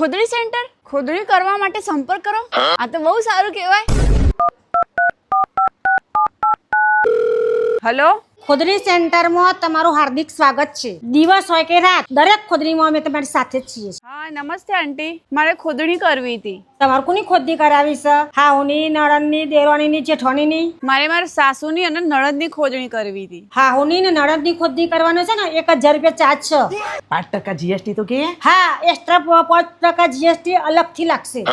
ખોદણી centre, ખોદણી કરવા માટે સંપર્ક કરો. આ તો બહુ સારું કહેવાય. હેલો, ખોદણી સેન્ટરમાં તમારું હાર્દિક સ્વાગત છે. દિવસ હોય કે રાત, દરેક ખોદણીમાં અમે તમારી સાથે જ છીએ. હા નમસ્તે આંટી, મારે ખોદણી કરવી હતી. તમારે કોની ખોદણી કરાવી છે? હાહુની, નણંદની, દેરાણીની, જેઠાણીની? મારે મારા સાસુની અને નણંદની ખોદણી કરવી હતી. હાહુની ને નણંદની ખોદણી કરવાનો છે ને 1000 રૂપિયા ચાર્જ છે. 5% GST તો કે? હા, એક્સ્ટ્રા 5% GST અલગથી લાગશે.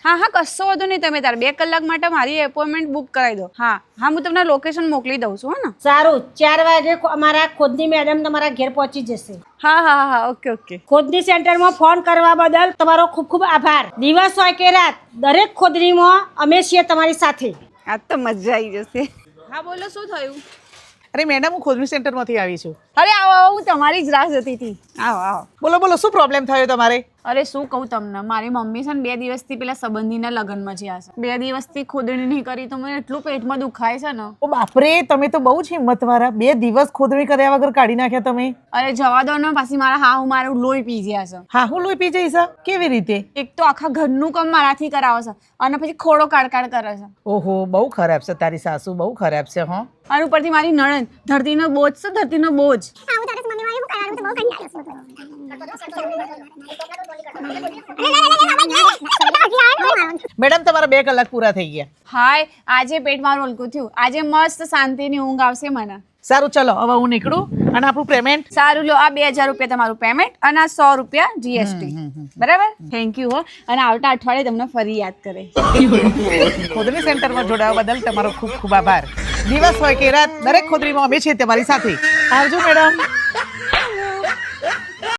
હા હા કશો વાંધો નહીં, તમે તાર 2 કલાક માટે મારી એપોઇન્ટમેન્ટ બુક કરાવી દો. હા હા, હું તમને લોકેશન મોકલી દઉં છું. હો ને? સારું, 4 વાગે અમારા ખોદણી મેડમ તમારા ઘેર પહોંચી જશે. હા હા હા, ઓકે ઓકે. ખોદણી સેન્ટરમાં ફોન કરવા બદલ તમારો ખૂબ ખૂબ આભાર. દિવસ હોય કે રાત, દરેક ખોદણીમાં અમે છીએ તમારી સાથે. આ તો મજા આવી જશે. હા બોલો, શું થયું? અરે મેડમ, હું ખોદણી સેન્ટરમાંથી આવી છું. અરે આવો આવો, હું તમારી જ રાહ જોતી હતી. આવો આવો. બોલો બોલો, શું પ્રોબ્લેમ થયો તમારે? અરે શું કહું તમને, મારી મમ્મી છે ને 2 દિવસથી પેલા સંબંધીના લગ્નમાં જ્યાં છે. 2 દિવસથી ખોદણી નહીં કરી તો મને એટલું પેટમાં દુખાય છે ને. ઓ બાપરે, તમે તો બહુ જ હિંમતવાળા. 2 દિવસ ખોદણી કર્યા વગર કાઢી નાખ્યા તમે. અરે જવા દો ને, પાછી મારું લોહી પી ગયા છે. હા, હું લોહી પી જઈશ? કેવી રીતે? એક તો આખા ઘરનું કામ મારાથી કરાવે છે અને પછી ખોડો કાઢ કરે છે. ઓહો, બહુ ખરાબ છે તારી સાસુ, બહુ ખરાબ છે. હો, અને ઉપરથી મારી નણંદ ધરતીનો બોજ છે, ધરતીનો બોજ. મેડમ, તમારા 2 કલાક પૂરા થઈ ગયા. હાય, આજે પેટ મારું હલકું થયું. આજે મસ્ત શાંતિની ઊંઘ આવશે મને. સારું, ચલો હવે હું નીકળું. અને આપણું પેમેન્ટ? સારું લો, આ 2000 રૂપિયા તમારું પેમેન્ટ અને આ 100 રૂપિયા GST. બરાબર, થેન્ક યુ. હો, અને આવતા અઠવાડિયે તમને ફરી યાદ કરે. ખોદણી સેન્ટરમાં જોડાવા બદલ તમારો ખૂબ ખૂબ આભાર. દિવસ હોય કે રાત, દરેક ખોદણીમાં અમે છીએ તમારી સાથે. આવજો મેડમ.